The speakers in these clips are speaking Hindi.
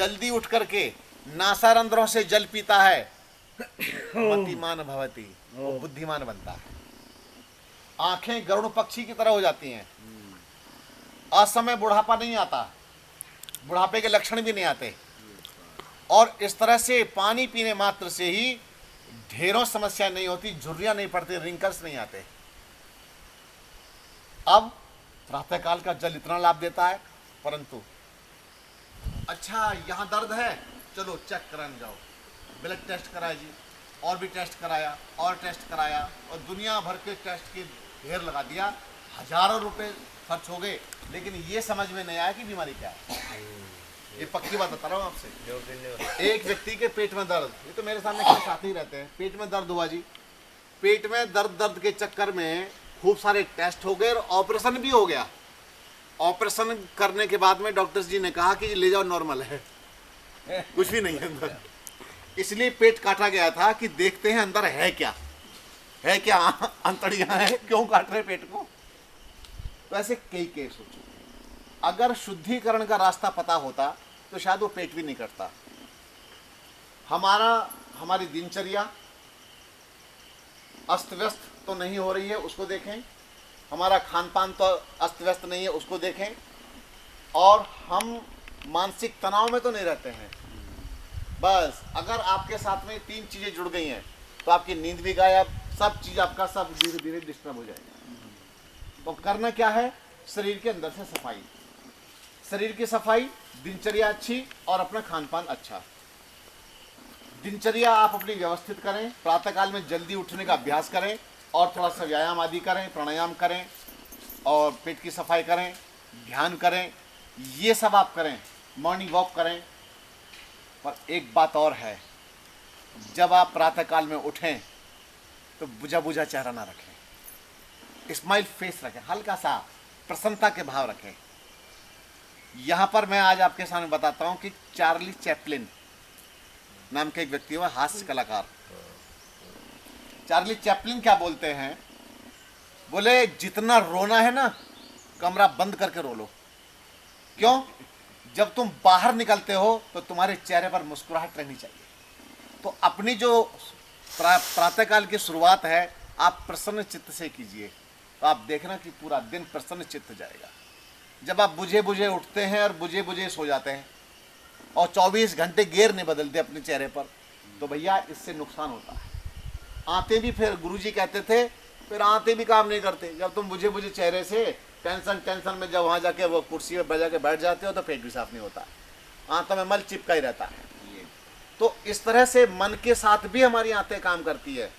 जल्दी उठ करके नासारंध्रों से जल पीता है मतिमान भवति, वो बुद्धिमान बनता है। आंखें गरुड़ पक्षी की तरह हो जाती हैं। असमय बुढ़ापा नहीं आता, बुढ़ापे के लक्षण भी नहीं आते। और इस तरह से पानी पीने मात्र से ही ढेरों समस्या नहीं होती, झुर्रियां नहीं पड़ती, रिंकल्स नहीं आते। अब प्रातःकाल का जल इतना लाभ देता है, परंतु अच्छा यहां दर्द है, चलो चेक कराने जाओ, ब्लड टेस्ट कराया जी, और भी टेस्ट कराया और टेस्ट कराया, और दुनिया भर के टेस्ट के ढेर लगा दिया, हजारों रुपए खर्च हो गए, लेकिन ये समझ में नहीं आया कि बीमारी क्या है। ये पक्की बात बता रहा हूँ आपसे। एक व्यक्ति के पेट में दर्द, ये तो मेरे सामने केस आते ही रहते हैं, पेट में दर्द हुआ जी, पेट में दर्द के चक्कर में खूब सारे टेस्ट हो गए और ऑपरेशन भी हो गया। ऑपरेशन करने के बाद में डॉक्टर्स जी ने कहा कि ले जाओ, नॉर्मल है, कुछ भी नहीं है अंदर। इसलिए पेट काटा गया था कि देखते हैं अंदर है क्या अंतड़ियां है, क्यों काट रहे पेट को। तो ऐसे कई केस हो चुके। अगर शुद्धिकरण का रास्ता पता होता तो शायद वो पेट भी नहीं कटता। हमारी दिनचर्या अस्त व्यस्त तो नहीं हो रही है, उसको देखें। हमारा खान पान तो अस्त व्यस्त नहीं है, उसको देखें। और हम मानसिक तनाव में तो नहीं रहते हैं। बस अगर आपके साथ में 3 चीजें जुड़ गई हैं तो आपकी नींद भी गायब, सब चीज आपका सब धीरे धीरे डिस्टर्ब हो जाएगा। तो करना क्या है, शरीर के अंदर से सफाई, शरीर की सफाई, दिनचर्या अच्छी और अपना खान पान अच्छा। दिनचर्या आप अपनी व्यवस्थित करें, प्रातःकाल में जल्दी उठने का अभ्यास करें और थोड़ा सा व्यायाम आदि करें, प्राणायाम करें और पेट की सफाई करें, ध्यान करें, ये सब आप करें, मॉर्निंग वॉक करें। पर एक बात और है, जब आप प्रातःकाल में उठें तो बुझा बुझा चेहरा ना रखें, स्माइल फेस रखें, हल्का सा प्रसन्नता के भाव रखें। यहां पर मैं आज आपके सामने बताता हूं कि चार्ली चैपलिन नाम के एक व्यक्ति हुआ, हास्य कलाकार। चार्ली चैपलिन क्या बोलते हैं, बोले जितना रोना है ना, कमरा बंद करके रो लो। क्यों? जब तुम बाहर निकलते हो तो तुम्हारे चेहरे पर मुस्कुराहट रहनी चाहिए। तो अपनी जो प्रातःकाल की शुरुआत है आप प्रसन्न चित्त से कीजिए, तो आप देखना कि पूरा दिन प्रसन्न चित्त जाएगा। जब आप बुझे बुझे उठते हैं और बुझे बुझे सो जाते हैं और 24 घंटे गेयर नहीं बदलते अपने चेहरे पर, तो भैया इससे नुकसान होता है। आते भी, फिर गुरुजी कहते थे, फिर आते भी काम नहीं करते। जब तुम बुझे बुझे चेहरे से टेंशन में जब वहाँ जाके वो कुर्सी पे बजा के बैठ जाते हो तो पेट भी साफ नहीं होता, आंतों में मल चिपका ही रहता है। तो इस तरह से मन के साथ भी हमारी आंतें काम करती है,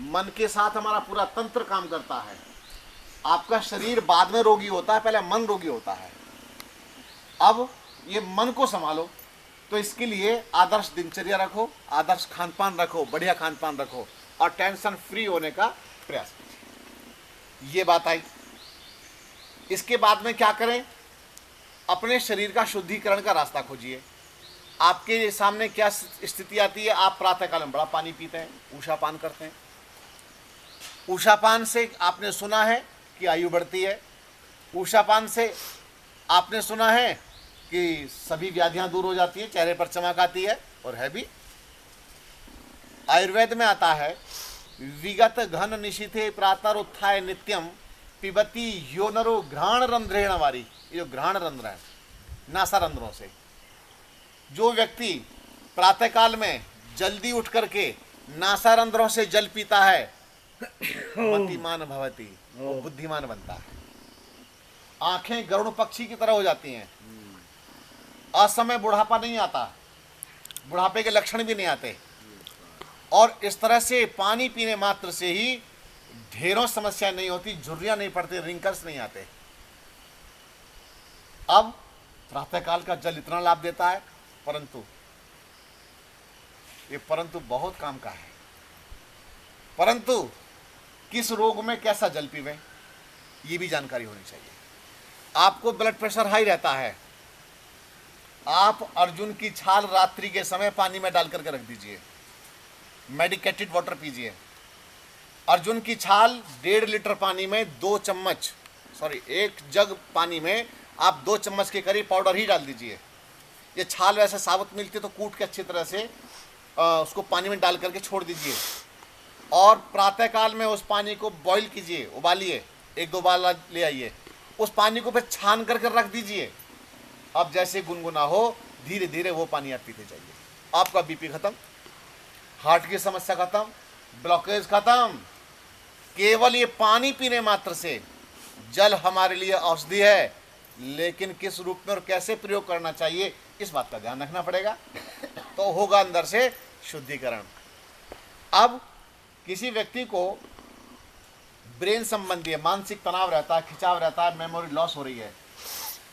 मन के साथ हमारा पूरा तंत्र काम करता है। आपका शरीर बाद में रोगी होता है, पहले मन रोगी होता है। अब ये मन को संभालो, तो इसके लिए आदर्श दिनचर्या रखो, आदर्श खान पान रखो, बढ़िया खान पान रखो और टेंशन फ्री होने का प्रयास कीजिए। ये बात आई। इसके बाद में क्या करें, अपने शरीर का शुद्धिकरण का रास्ता खोजिए। आपके सामने क्या स्थिति आती है, आप प्रातःकाल में बड़ा पानी पीते हैं, ऊषापान करते हैं। ऊषापान से आपने सुना है कि आयु बढ़ती है, ऊषापान से आपने सुना है कि सभी व्याधियां दूर हो जाती है, चेहरे पर चमक आती है, और है भी। आयुर्वेद में आता है, विगत घन निशिथे प्रातः उत्थाय नित्यम पिबती योनरो घ्राण रंध्रेण वारी। ये जो घ्राण रंध्र है, नासारंध्रों से जो व्यक्ति प्रातःकाल में जल्दी उठ करके नासारंध्रों से जल पीता है मतिमान भवति, वो बुद्धिमान बनता है। आंखें गरुड़ पक्षी की तरह हो जाती हैं। असमय बुढ़ापा नहीं आता, बुढ़ापे के लक्षण भी नहीं आते। और इस तरह से पानी पीने मात्र से ही ढेरों समस्या नहीं होती, झुर्रियां नहीं पड़ती, रिंकल्स नहीं आते। अब प्रातःकाल का जल इतना लाभ देता है, परंतु बहुत काम का है। परंतु किस रोग में कैसा जल पीवें, ये भी जानकारी होनी चाहिए। आपको ब्लड प्रेशर हाई रहता है, आप अर्जुन की छाल रात्रि के समय पानी में डाल करके रख दीजिए, मेडिकेटेड वाटर पीजिए। अर्जुन की छाल 1.5 लीटर पानी में 1 जग पानी में आप 2 चम्मच के करीब पाउडर ही डाल दीजिए। ये छाल वैसे साबुत मिलती है तो कूट के अच्छी तरह से उसको पानी में डाल करके छोड़ दीजिए और प्रातःकाल में उस पानी को बॉईल कीजिए, उबालिए, 1-2 उबाला ले आइए, उस पानी को फिर छान करके रख दीजिए। अब जैसे गुनगुना हो धीरे धीरे वो पानी आप पीते जाइए, आपका बीपी खत्म, हार्ट की समस्या खत्म, ब्लॉकेज खत्म। केवल ये पानी पीने मात्र से। जल हमारे लिए औषधि है, लेकिन किस रूप में और कैसे प्रयोग करना चाहिए इस बात का ध्यान रखना पड़ेगा, तो होगा अंदर से शुद्धिकरण। अब किसी व्यक्ति को ब्रेन संबंधी मानसिक तनाव रहता है, खिंचाव रहता है, मेमोरी लॉस हो रही है,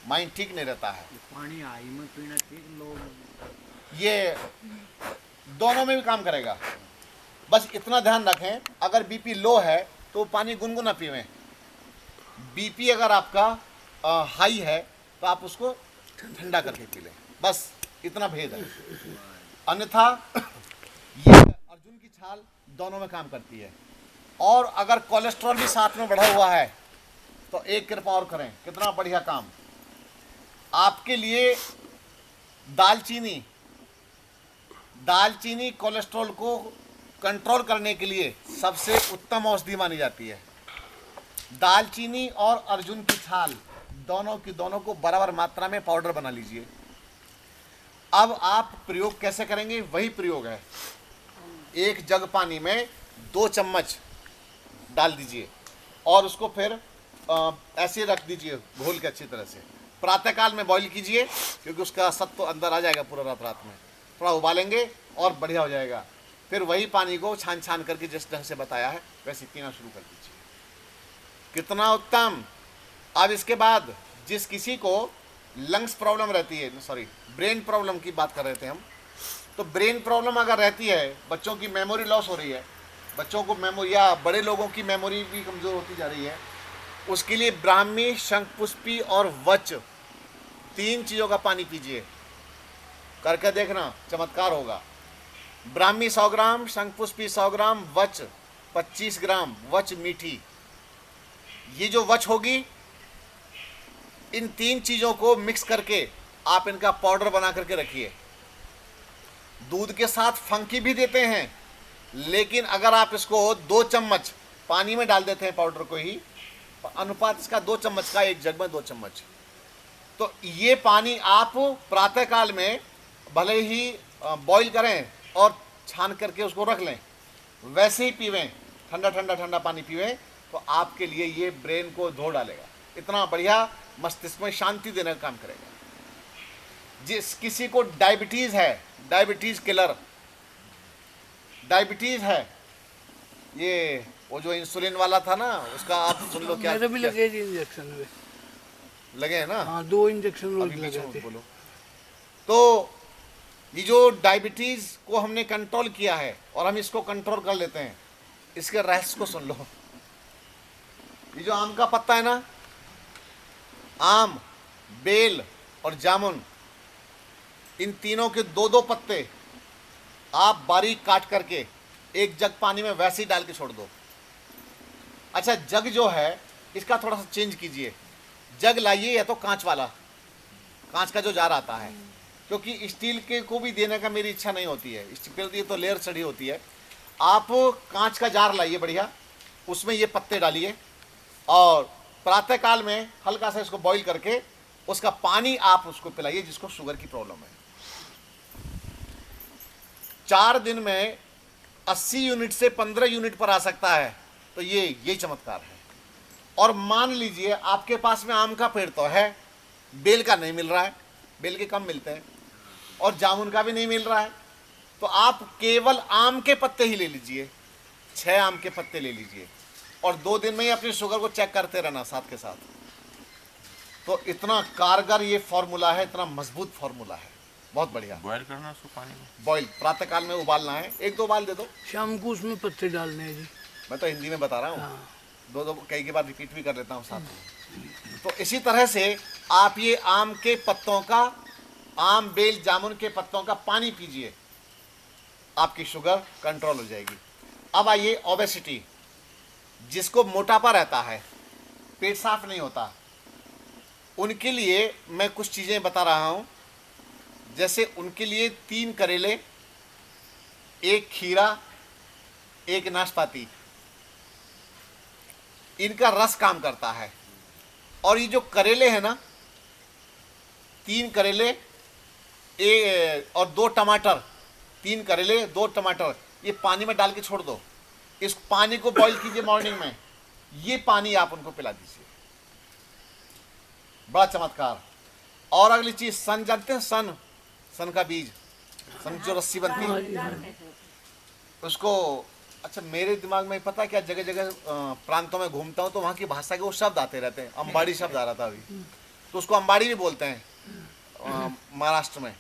माइंड ठीक नहीं रहता है, पानी आई में पीना ठीक लोग, ये दोनों में भी काम करेगा। बस इतना ध्यान रखें, अगर बीपी लो है तो पानी गुनगुना पीवें, बीपी अगर आपका हाई है तो आप उसको ठंडा करके पी लें, बस इतना भेद है। अन्यथा ये अर्जुन की छाल दोनों में काम करती है। और अगर कोलेस्ट्रॉल भी साथ में बढ़ा हुआ है तो एक कृपा और करें, कितना बढ़िया काम आपके लिए। दालचीनी कोलेस्ट्रॉल को कंट्रोल करने के लिए सबसे उत्तम औषधि मानी जाती है। दालचीनी और अर्जुन की छाल दोनों को बराबर मात्रा में पाउडर बना लीजिए। अब आप प्रयोग कैसे करेंगे, वही प्रयोग है। 1 जग पानी में 2 चम्मच डाल दीजिए और उसको फिर ऐसे रख दीजिए घोल के अच्छी तरह से। प्रातःकाल में बॉईल कीजिए क्योंकि उसका सत्व तो अंदर आ जाएगा पूरा रात में, थोड़ा उबालेंगे और बढ़िया हो जाएगा। फिर वही पानी को छान करके जिस ढंग से बताया है वैसे पीना शुरू कर दीजिए, कितना उत्तम। अब इसके बाद जिस किसी को लंग्स प्रॉब्लम रहती है, सॉरी ब्रेन प्रॉब्लम की बात कर रहे थे हम, तो ब्रेन प्रॉब्लम अगर रहती है, बच्चों की मेमोरी लॉस हो रही है, बच्चों को मेमोरी या बड़े लोगों की मेमोरी भी कमज़ोर होती जा रही है, उसके लिए ब्राह्मी, शंखपुष्पी और वच 3 चीज़ों का पानी पीजिए, करके देखना चमत्कार होगा। ब्राह्मी 100 ग्राम, शंखपुष्पी 100 ग्राम, वच 25 ग्राम, वच मीठी। ये जो वच होगी, इन 3 चीज़ों को मिक्स करके आप इनका पाउडर बना करके रखिए। दूध के साथ फंकी भी देते हैं, लेकिन अगर आप इसको 2 चम्मच पानी में डाल देते हैं पाउडर को ही, अनुपात इसका 2 चम्मच का, 1 जग में 2 चम्मच, तो ये पानी आप प्रातःकाल में भले ही बॉईल करें और छान करके उसको रख लें, वैसे ही पीवें, ठंडा पानी पीवें, तो आपके लिए ये ब्रेन को धो डालेगा, इतना बढ़िया मस्तिष्क में शांति देने का काम करेगा। जिस किसी को डायबिटीज़ है, डायबिटीज़ किलर, डायबिटीज़ है, ये वो जो इंसुलिन वाला था ना, उसका आप सुन लो। क्या मेरे भी लगे जी इंजेक्शन लगे हैं ना? हाँ, 2 इंजेक्शन रोज लगे थे। बोलो। तो ये जो डायबिटीज़ को हमने कंट्रोल किया है और हम इसको कंट्रोल कर लेते हैं, इसके रहस्य को सुन लो। ये जो आम का पत्ता है ना, आम, बेल और जामुन, इन तीनों के 2-2 पत्ते आप बारीक काट करके 1 जग पानी में वैसे ही डाल के छोड़ दो। अच्छा, जग जो है इसका थोड़ा सा चेंज कीजिए, जग लाइए या तो कांच वाला, कांच का जो जार आता है, क्योंकि स्टील के को भी देने का मेरी इच्छा नहीं होती है, स्टील की तो लेयर चढ़ी होती है। आप कांच का जार लाइए बढ़िया, उसमें ये पत्ते डालिए और प्रातःकाल में हल्का सा इसको बॉईल करके उसका पानी आप उसको पिलाइए जिसको शुगर की प्रॉब्लम है। 4 दिन में 80 यूनिट से 15 यूनिट पर आ सकता है, तो यही चमत्कार है। और मान लीजिए आपके पास में आम का पेड़ तो है, बेल का नहीं मिल रहा है, बेल के कम मिलते हैं, और जामुन का भी नहीं मिल रहा है, तो आप केवल आम के पत्ते ही ले लीजिए, 6 आम के पत्ते ले लीजिए और 2 दिन में ही अपनी शुगर को चेक करते रहना साथ के साथ। तो इतना कारगर ये फॉर्मूला है, इतना मजबूत फॉर्मूला है, बहुत बढ़िया। बॉयल करना उसको पानी में, बॉईल प्रातःकाल में उबालना है, 1-2 उबाल दे दो, शाम को उसमें पत्ते डालने हैं जी। मैं तो हिंदी में बता रहा हूँ, हाँ। 2-2 कई के बाद रिपीट भी कर लेता हूँ साथ में। तो इसी तरह से आप ये आम के पत्तों का, आम, बेल, जामुन के पत्तों का पानी पीजिए, आपकी शुगर कंट्रोल हो जाएगी। अब आइए ओबेसिटी, जिसको मोटापा रहता है, पेट साफ नहीं होता, उनके लिए मैं कुछ चीज़ें बता रहा हूँ जैसे उनके लिए 3 करेले, 1 खीरा, 1 नाशपाती, इनका रस काम करता है। और ये जो करेले हैं ना, 3 करेले और 2 टमाटर, 3 करेले 2 टमाटर, ये पानी में डाल के छोड़ दो। इस पानी को बॉईल कीजिए मॉर्निंग में, ये पानी आप उनको पिला दीजिए, बड़ा चमत्कार। और अगली चीज, सन जानते हैं? सन का बीज, सन जो रस्सी बनती है उसको, अच्छा मेरे दिमाग में पता है क्या, जगह जगह प्रांतों में घूमता हूँ तो वहाँ की भाषा के वो शब्द आते रहते हैं। अंबाड़ी शब्द आ रहा था अभी, तो उसको अंबाड़ी भी बोलते हैं महाराष्ट्र में,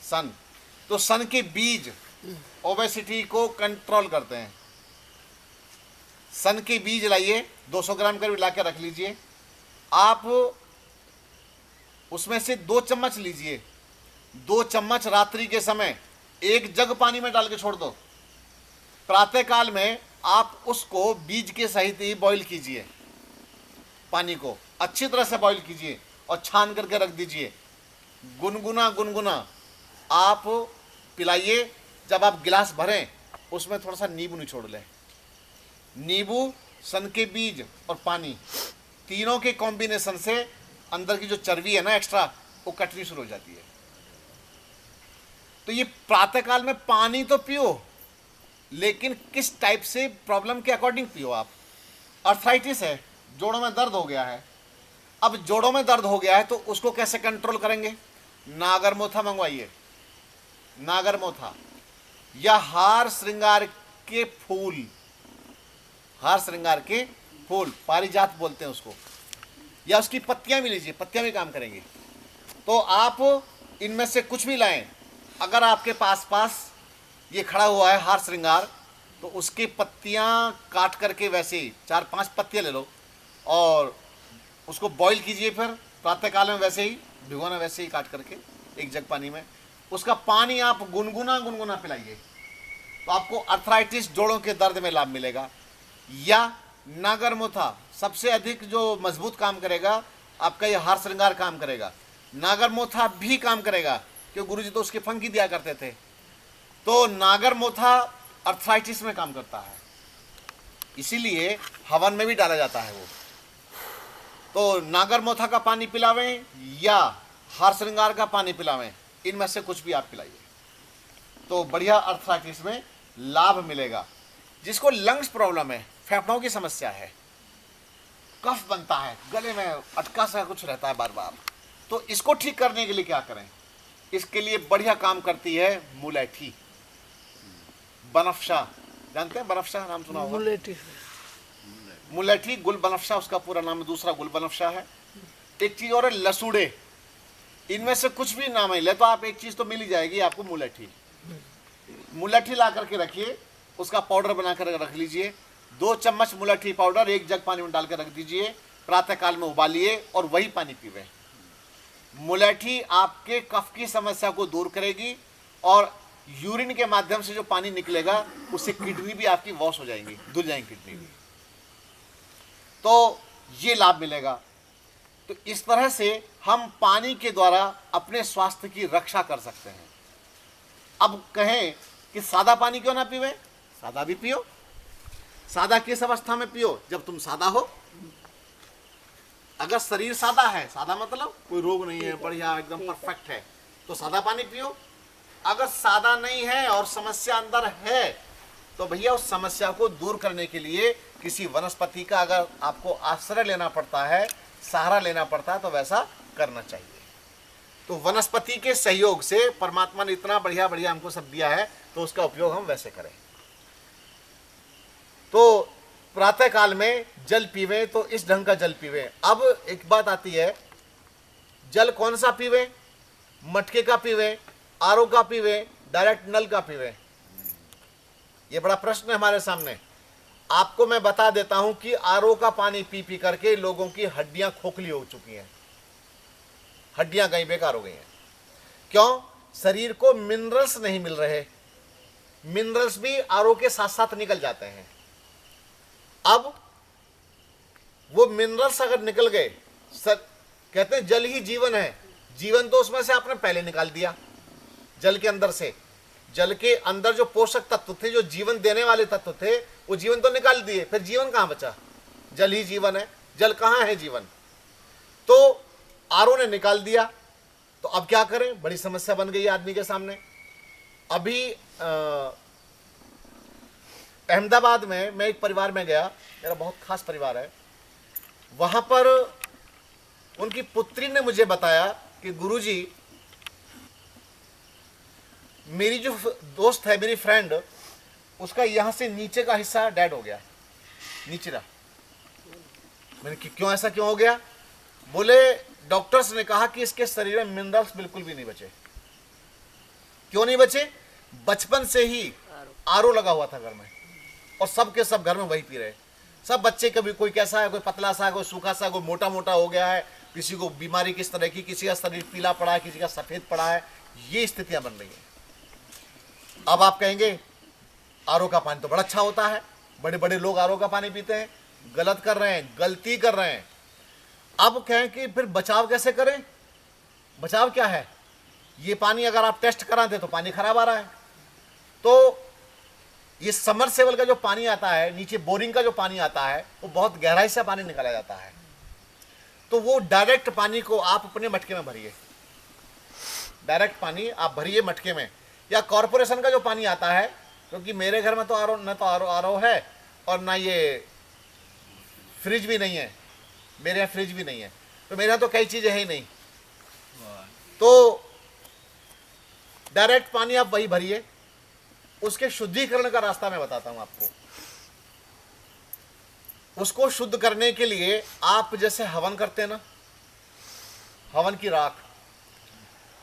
सन। तो सन के बीज ओबेसिटी को कंट्रोल करते हैं। सन के बीज लाइए, 200 ग्राम करीब ला के रख लीजिए। आप उसमें से 2 चम्मच लीजिए, 2 चम्मच रात्रि के समय 1 जग पानी में डाल के छोड़ दो। प्रातः काल में आप उसको बीज के सहित ही बॉईल कीजिए, पानी को अच्छी तरह से बॉईल कीजिए और छान करके रख दीजिए। गुनगुना गुनगुना आप पिलाइए। जब आप गिलास भरें उसमें थोड़ा सा नींबू निचोड़ लें। नींबू, सन के बीज और पानी, तीनों के कॉम्बिनेशन से अंदर की जो चर्बी है ना एक्स्ट्रा, वो कटनी शुरू हो जाती है। तो ये प्रातःकाल में पानी तो पियो, लेकिन किस टाइप से प्रॉब्लम के अकॉर्डिंग पियो आप। अर्थराइटिस है, जोड़ों में दर्द हो गया है। अब जोड़ों में दर्द हो गया है तो उसको कैसे कंट्रोल करेंगे? नागरमोथा मंगवाइए, नागरमोथा या हार श्रृंगार के फूल, हार श्रृंगार के फूल, पारिजात बोलते हैं उसको, या उसकी पत्तियां भी लीजिए, पत्तियां भी काम करेंगी। तो आप इनमें से कुछ भी लाएं। अगर आपके पास ये खड़ा हुआ है हार श्रृंगार, तो उसकी पत्तियां काट करके वैसे ही 4-5 पत्तियां ले लो और उसको बॉईल कीजिए। फिर प्रातःकाल में वैसे ही भिगोना, वैसे ही काट करके 1 जग पानी में उसका पानी आप गुनगुना गुनगुना पिलाइए, तो आपको अर्थराइटिस, जोड़ों के दर्द में लाभ मिलेगा। या नागरमोथा सबसे अधिक जो मजबूत काम करेगा, आपका ये हार श्रृंगार काम करेगा। नागरमोथा भी काम करेगा, क्योंकि गुरुजी तो उसके फंकी दिया करते थे। तो नागरमोथा अर्थराइटिस में काम करता है, इसीलिए हवन में भी डाला जाता है वो। तो नागरमोथा का पानी पिलावें या हार श्रृंगार का पानी पिलावें, इनमें से कुछ भी आप पिलाइए, तो बढ़िया अर्थराइटिस में लाभ मिलेगा। जिसको लंग्स प्रॉब्लम है, फेफड़ों की समस्या है, कफ बनता है, गले में अटका सा कुछ रहता है बार बार, तो इसको ठीक करने के लिए क्या करें? इसके लिए बढ़िया काम करती है मुलैठी, बनफशा। जानते हैं बनफशा? नाम सुना होगा। मुलैठी, गुल बनफशा उसका पूरा नाम है, दूसरा गुल बनफशा है। एक चीज और है लसूड़े। इनमें से कुछ भी नाम है ले तो आप एक चीज तो मिल ही जाएगी आपको, मुलैठी। मुलैठी ला करके रखिए, उसका पाउडर बना कर रख लीजिए। 2 चम्मच मुलैठी पाउडर 1 जग पानी में डाल कर रख दीजिए, प्रातःकाल में उबालिए और वही पानी पीवे। मुलैठी आपके कफ की समस्या को दूर करेगी और यूरिन के माध्यम से जो पानी निकलेगा उससे किडनी भी आपकी वॉश हो जाएंगी, धुल जाएंगी किडनी भी, तो ये लाभ मिलेगा। तो इस तरह से हम पानी के द्वारा अपने स्वास्थ्य की रक्षा कर सकते हैं। अब कहें कि सादा पानी क्यों ना पीवे? सादा भी पियो। सादा किस अवस्था में पियो? जब तुम सादा हो। अगर शरीर सादा है, सादा मतलब कोई रोग नहीं है, बढ़िया एकदम परफेक्ट है, तो सादा पानी पियो। अगर सादा नहीं है और समस्या अंदर है, तो भैया उस समस्या को दूर करने के लिए किसी वनस्पति का अगर आपको आश्रय लेना पड़ता है, सहारा लेना पड़ता है, तो वैसा करना चाहिए। तो वनस्पति के सहयोग से परमात्मा ने इतना बढ़िया बढ़िया हमको सब दिया है, तो उसका उपयोग हम वैसे करें। तो प्रातः काल में जल पीवे तो इस ढंग का जल पीवे। अब एक बात आती है, जल कौन सा पीवे? मटके का पीवे, आरओ का पीवे, डायरेक्ट नल का पीवे? ये बड़ा प्रश्न है हमारे सामने। आपको मैं बता देता हूं कि आरओ का पानी पी पी करके लोगों की हड्डियां खोखली हो चुकी हैं, हड्डियां गई बेकार हो गई हैं। क्यों? शरीर को मिनरल्स नहीं मिल रहे। मिनरल्स भी आरओ के साथ साथ निकल जाते हैं। अब वो मिनरल्स अगर निकल गए, कहते हैं जल ही जीवन है, जीवन तो उसमें से आपने पहले निकाल दिया, जल के अंदर से। जल के अंदर जो पोषक तत्व थे, जो जीवन देने वाले तत्व थे, वो जीवन तो निकाल दिए, फिर जीवन कहां बचा? जल ही जीवन है, जल कहां है जीवन? तो आरओ ने निकाल दिया, तो अब क्या करें? बड़ी समस्या बन गई आदमी के सामने। अभी अहमदाबाद में मैं एक परिवार में गया, मेरा बहुत खास परिवार है। वहां पर उनकी पुत्री ने मुझे बताया कि गुरुजी, मेरी जो दोस्त है, मेरी फ्रेंड, उसका यहां से नीचे का हिस्सा डेड हो गया, नीचरा। मैंने कि क्यों, ऐसा क्यों हो गया? बोले डॉक्टर्स ने कहा कि इसके शरीर में मिनरल्स बिल्कुल भी नहीं बचे। क्यों नहीं बचे? बचपन से ही आरओ लगा हुआ था घर में, और सब के सब घर में वही पी रहे। सब बच्चे, कभी कोई कैसा है, कोई पतला सा, कोई सूखा सा, कोई मोटा मोटा हो गया है, किसी को बीमारी किस तरह की, किसी का शरीर पीला पड़ा है, किसी का सफेद पड़ा है। ये स्थितियां बन रही हैं। अब आप कहेंगे आरओ का पानी तो बड़ा अच्छा होता है, बड़े बड़े लोग आरओ का पानी पीते हैं। गलत कर रहे हैं, गलती कर रहे हैं। अब कहें कि फिर बचाव कैसे करें? बचाव क्या है? ये पानी अगर आप टेस्ट कराते तो पानी खराब आ रहा है। तो ये समरसेबल का जो पानी आता है, नीचे बोरिंग का जो पानी आता है, वो बहुत गहराई से पानी निकाला जाता है। तो वो डायरेक्ट पानी को आप अपने मटके में भरिए, डायरेक्ट पानी आप भरिए मटके में। या कॉरपोरेशन का जो पानी आता है, क्योंकि मेरे घर में तो आरओ, न तो आरओ है और ना ये फ्रिज भी नहीं है, मेरे यहाँ फ्रिज भी नहीं है, तो मेरे यहाँ तो कई चीज़ें हैं ही नहीं। तो डायरेक्ट पानी आप वही भरिए। उसके शुद्धिकरण का रास्ता मैं बताता हूं आपको। उसको शुद्ध करने के लिए आप जैसे हवन करते हैं ना, हवन की राख,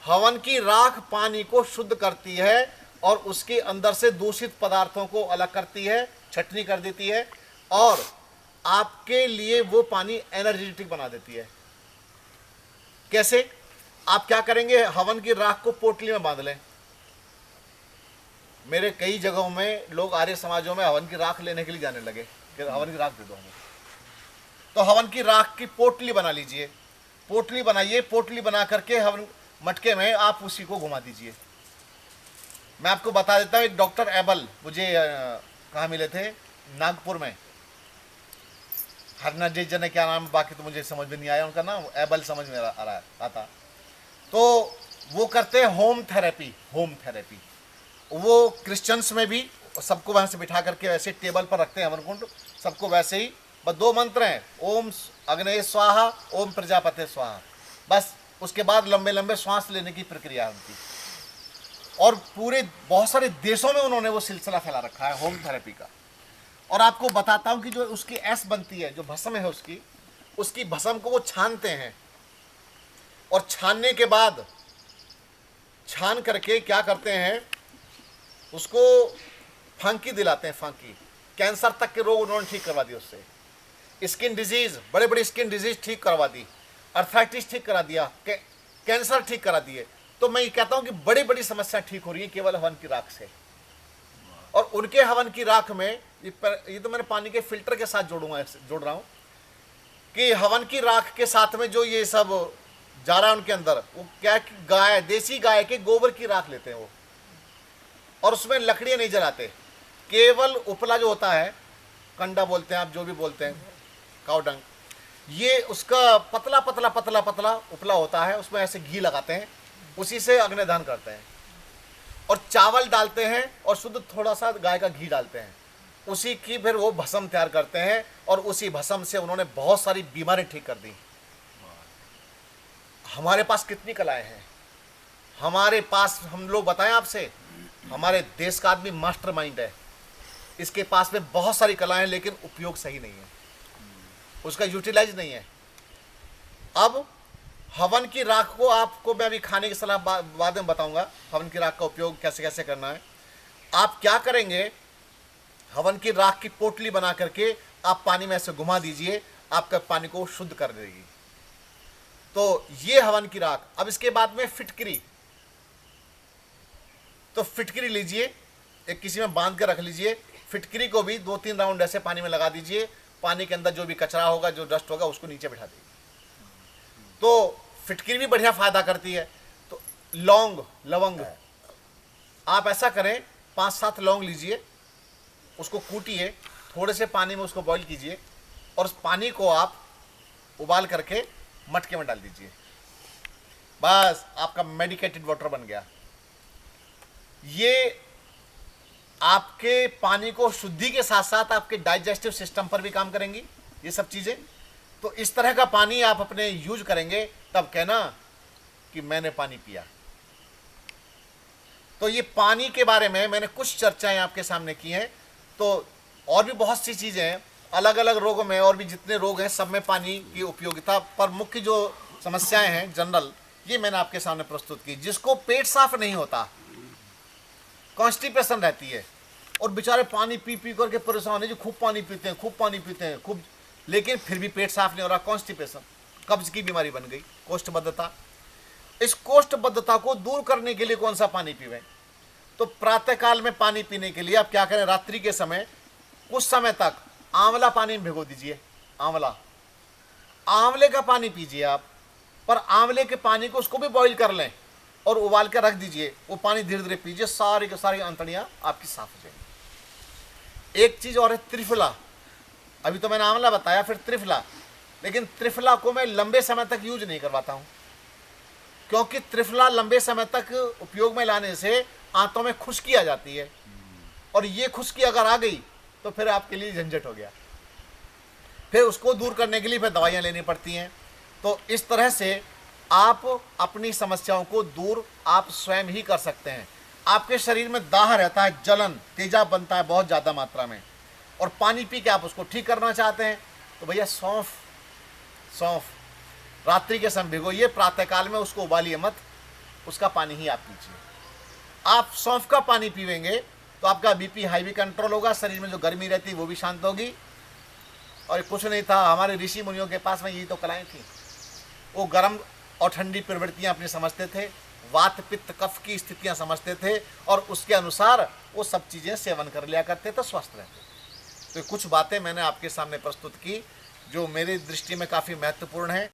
हवन की राख पानी को शुद्ध करती है और उसके अंदर से दूषित पदार्थों को अलग करती है, छटनी कर देती है, और आपके लिए वो पानी एनर्जेटिक बना देती है। कैसे? आप क्या करेंगे? हवन की राख को पोटली में बांध लें। मेरे कई जगहों में लोग, आर्य समाजों में, हवन की राख लेने के लिए जाने लगे कि हवन की राख दे दो हमें। तो हवन की राख की पोटली बना लीजिए, पोटली बनाइए, पोटली बना करके हवन मटके में आप उसी को घुमा दीजिए। मैं आपको बता देता हूँ, एक डॉक्टर एबल मुझे कहाँ मिले थे? नागपुर में। हरनाजीत ने क्या नाम, बाकी तो मुझे समझ में नहीं आया उनका नाम, एबल समझ में आ रहा आता। तो वो करते हैं होम थेरेपी, होम थेरेपी। वो क्रिश्चियंस में भी सबको वहाँ से बिठा करके वैसे टेबल पर रखते हैं हवन कुंड, सबको वैसे ही। बस 2 मंत्र हैं, ओम अग्नये स्वाहा, ओम प्रजापते स्वाहा, बस। उसके बाद लंबे लंबे श्वास लेने की प्रक्रिया उनकी। और पूरे बहुत सारे देशों में उन्होंने वो सिलसिला फैला रखा है होम थेरेपी का। और आपको बताता हूँ कि जो उसकी ऐस बनती है, जो भस्म है उसकी भस्म को वो छानते हैं, और छानने के बाद, छान करके क्या करते हैं, उसको फांकी दिलाते हैं, फांकी। कैंसर तक के रोग उन्होंने ठीक करवा दिए उससे, स्किन डिजीज, बड़े बड़े स्किन डिजीज ठीक करवा दी, अर्थराइटिस ठीक करा दिया, कैंसर ठीक करा दिए। तो मैं ये कहता हूं कि बड़ी बड़ी समस्या ठीक हो रही है केवल हवन की राख से। और उनके हवन की राख में ये तो मैंने पानी के फिल्टर के साथ जोड़ रहा हूं कि हवन की राख के साथ में जो ये सब जा रहा है उनके अंदर, वो क्या, गाय, देसी गाय के गोबर की राख लेते हैं वो, और उसमें लकड़ियां नहीं जलाते, केवल उपला जो होता है, कंडा बोलते हैं आप, जो भी बोलते हैं, काउडंग, ये उसका पतला पतला पतला पतला उपला होता है, उसमें ऐसे घी लगाते हैं, उसी से अग्निदान करते हैं, और चावल डालते हैं, और शुद्ध थोड़ा सा गाय का घी डालते हैं, उसी की फिर वो भस्म तैयार करते हैं, और उसी भस्म से उन्होंने बहुत सारी बीमारी ठीक कर दी। हमारे पास कितनी कलाएं हैं, हमारे पास, हम लोग बताएं आपसे, हमारे देश का आदमी मास्टरमाइंड है, इसके पास में बहुत सारी कलाएं हैं, लेकिन उपयोग सही नहीं है, उसका यूटिलाइज नहीं है। अब हवन की राख को आपको मैं अभी खाने की सलाह बाद में बताऊंगा, हवन की राख का उपयोग कैसे कैसे करना है। आप क्या करेंगे, हवन की राख की पोटली बना करके आप पानी में ऐसे घुमा दीजिए, आपका पानी को शुद्ध कर देगी। तो ये हवन की राख। अब इसके बाद में फिटकरी, तो फिटकरी लीजिए, एक किसी में बांध कर रख लीजिए, फिटकरी को भी 2-3 राउंड ऐसे पानी में लगा दीजिए, पानी के अंदर जो भी कचरा होगा, जो डस्ट होगा, उसको नीचे बिठा दीजिए। तो फिटकरी भी बढ़िया फायदा करती है। तो लौंग, लवंग, आप ऐसा करें 5-7 लौंग लीजिए, उसको कूटिए, थोड़े से पानी में उसको बॉईल कीजिए और उस पानी को आप उबाल करके मटके में डाल दीजिए। बस आपका मेडिकेटेड वाटर बन गया। ये आपके पानी को शुद्धि के साथ साथ आपके डाइजेस्टिव सिस्टम पर भी काम करेंगी ये सब चीजें। तो इस तरह का पानी आप अपने यूज करेंगे तब कहना कि मैंने पानी पिया। तो ये पानी के बारे में मैंने कुछ चर्चाएं आपके सामने की हैं। तो और भी बहुत सी चीजें हैं, अलग अलग रोगों में और भी जितने रोग हैं सब में पानी की उपयोगिता पर मुख्य जो समस्याएं हैं जनरल, ये मैंने आपके सामने प्रस्तुत की। जिसको पेट साफ नहीं होता, कॉन्स्टिपेशन रहती है और बेचारे पानी पी पी करके परेशान है, जो खूब पानी पीते हैं, खूब पानी पीते हैं, खूब, लेकिन फिर भी पेट साफ नहीं हो रहा, कॉन्स्टिपेशन, कब्ज की बीमारी बन गई, कोष्ठबद्धता। इस कोष्ठबद्धता को दूर करने के लिए कौन सा पानी पीवें? तो प्रातःकाल में पानी पीने के लिए आप क्या करें, रात्रि के समय कुछ समय तक आंवला पानी में भिगो दीजिए। आंवले का पानी पीजिए आप, पर आंवले के पानी को उसको भी बॉईल कर लें और उबाल कर रख दीजिए। वो पानी धीरे धीरे पीजिए, सारी की सारी अंतड़ियां आपकी साफ हो जाएंगी। एक चीज और है, त्रिफला। अभी तो मैंने आंवला बताया, फिर त्रिफला। लेकिन त्रिफला को मैं लंबे समय तक यूज नहीं करवाता हूं, क्योंकि त्रिफला लंबे समय तक उपयोग में लाने से आंतों में खुश्की आ जाती है, और ये खुश्की अगर आ गई तो फिर आपके लिए झंझट हो गया। फिर उसको दूर करने के लिए फिर दवाइयां लेनी पड़ती हैं। तो इस तरह से आप अपनी समस्याओं को दूर आप स्वयं ही कर सकते हैं। आपके शरीर में दाह रहता है, जलन, तेजाब बनता है बहुत ज़्यादा मात्रा में, और पानी पी के आप उसको ठीक करना चाहते हैं, तो भैया सौंफ रात्रि के समय भिगोइए, प्रातःकाल में उसको उबालिए मत, उसका पानी ही आप पीजिए। आप सौंफ का पानी पीवेंगे तो आपका बीपी हाई भी कंट्रोल होगा, शरीर में जो गर्मी रहती है वो भी शांत होगी। और कुछ नहीं था, हमारे ऋषि मुनियों के पास में यही तो कलाएं थी। वो गर्म और ठंडी प्रवृत्तियां अपनी समझते थे, वात पित्त कफ की स्थितियां समझते थे, और उसके अनुसार वो सब चीज़ें सेवन कर लिया करते तो स्वस्थ रहते। तो कुछ बातें मैंने आपके सामने प्रस्तुत की जो मेरी दृष्टि में काफ़ी महत्वपूर्ण है।